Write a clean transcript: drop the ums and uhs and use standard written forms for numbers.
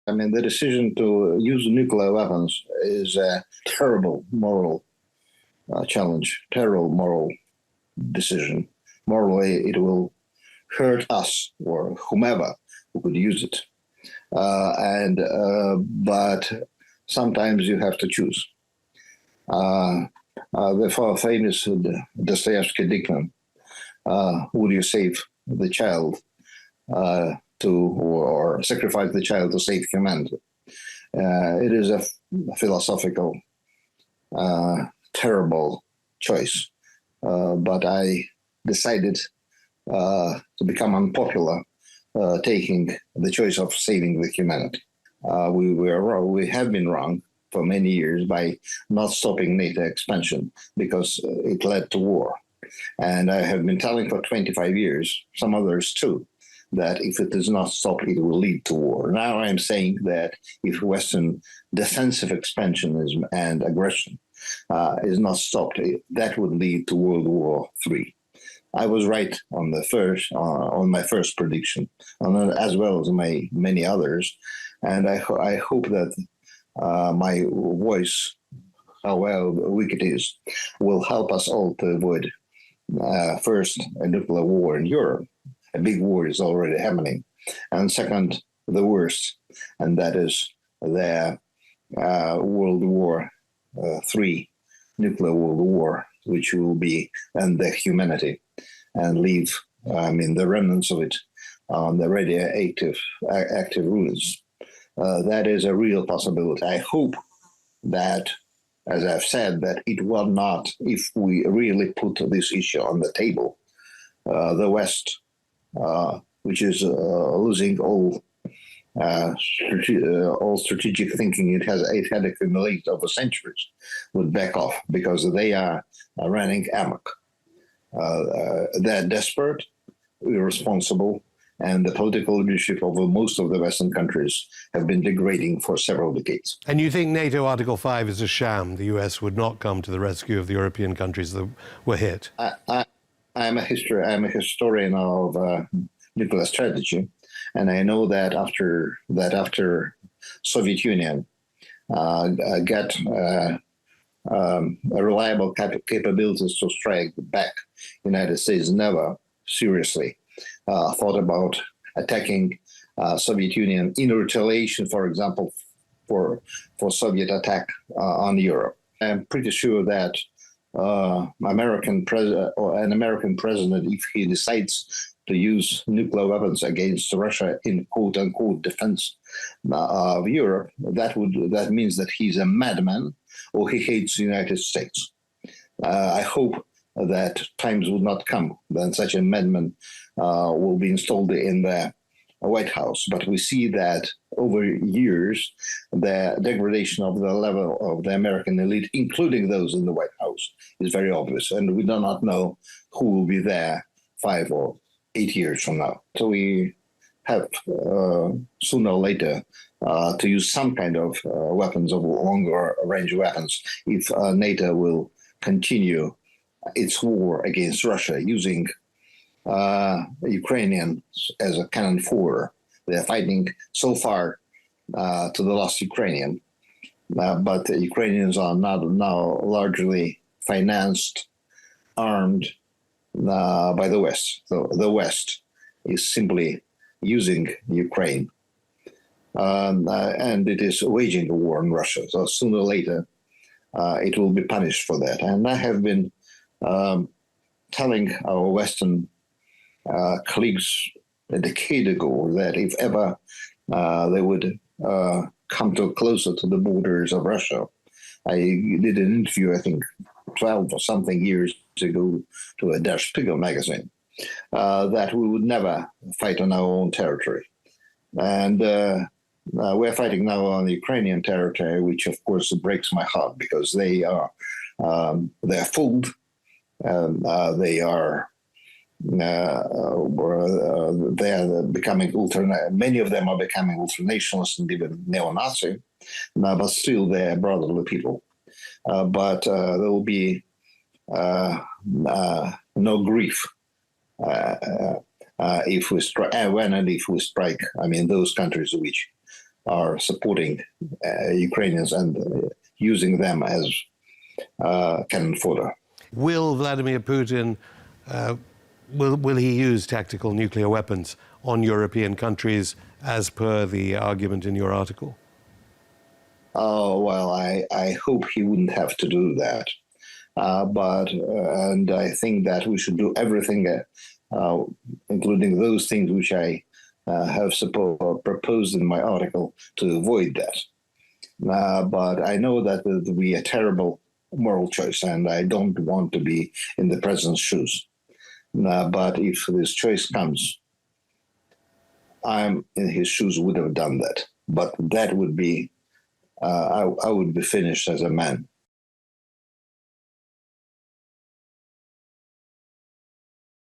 I mean, the decision to use nuclear weapons is a terrible moral challenge, terrible moral decision. Morally, it will hurt us or whomever who could use it. But sometimes you have to choose. The famous Dostoevsky dictum, would you save the child or sacrifice the child to save humanity? It is a philosophical, terrible choice. But I decided to become unpopular, taking the choice of saving the humanity. We have been wrong for many years by not stopping NATO expansion because it led to war. And I have been telling for 25 years, some others too, that if it is not stopped, it will lead to war. Now I'm saying that if Western defensive expansionism and aggression is not stopped, that would lead to World War III. I was right on on my first prediction, as well as my many others, and I hope that my voice, however weak it is, will help us all to avoid first a nuclear war in Europe. A big war is already happening, and second, the worst, and that is the World War III, nuclear world war, which will be end the humanity and leave, the remnants of it on the radioactive active ruins. That is a real possibility. I hope that, as I've said, that it will not, if we really put this issue on the table, the West, which is losing all strategic thinking it had accumulated over centuries, would back off because they are running amok. They're desperate, irresponsible, and the political leadership of most of the Western countries have been degrading for several decades. And you think NATO Article 5 is a sham? The US would not come to the rescue of the European countries that were hit? I'm a historian of nuclear strategy, and I know that after Soviet Union got reliable capabilities to strike back, United States never seriously thought about attacking Soviet Union in retaliation, for example, for Soviet attack on Europe. I'm pretty sure that an American president, if he decides to use nuclear weapons against Russia in quote unquote defense of Europe, that means that he's a madman or he hates the United States. I hope that times would not come when such a madman will be installed in the White House. But we see that over years, the degradation of the level of the American elite, including those in the White House, is very obvious. And we do not know who will be there 5 or 8 years from now. So we have sooner or later to use some kind of weapons, of longer range weapons, if NATO will continue its war against Russia using Ukrainians as a cannon fodder. They're fighting so far to the last Ukrainian, but the Ukrainians are now largely financed, armed by the West. So the West is simply using Ukraine, and it is waging a war on Russia. So sooner or later, it will be punished for that. And I have been telling our Western colleagues a decade ago that if ever they would come closer to the borders of Russia, I did an interview, I think, 12 or something years ago to a Der Spiegel magazine, that we would never fight on our own territory. And we're fighting now on the Ukrainian territory, which of course breaks my heart because they're fooled. They are becoming many of them are becoming ultra-nationalist and even neo-Nazi, but still they're brotherly people. But there will be no grief if we strike, when and if we strike, those countries which are supporting Ukrainians and using them as cannon fodder. Will Vladimir Putin, will he use tactical nuclear weapons on European countries as per the argument in your article? Oh, well, I hope he wouldn't have to do that. And I think that we should do everything, including those things which I have proposed in my article, to avoid that. But I know that it would be a terrible moral choice, and I don't want to be in the president's shoes. But if this choice comes, I'm in his shoes, would have done that. But that would be, I would be finished as a man.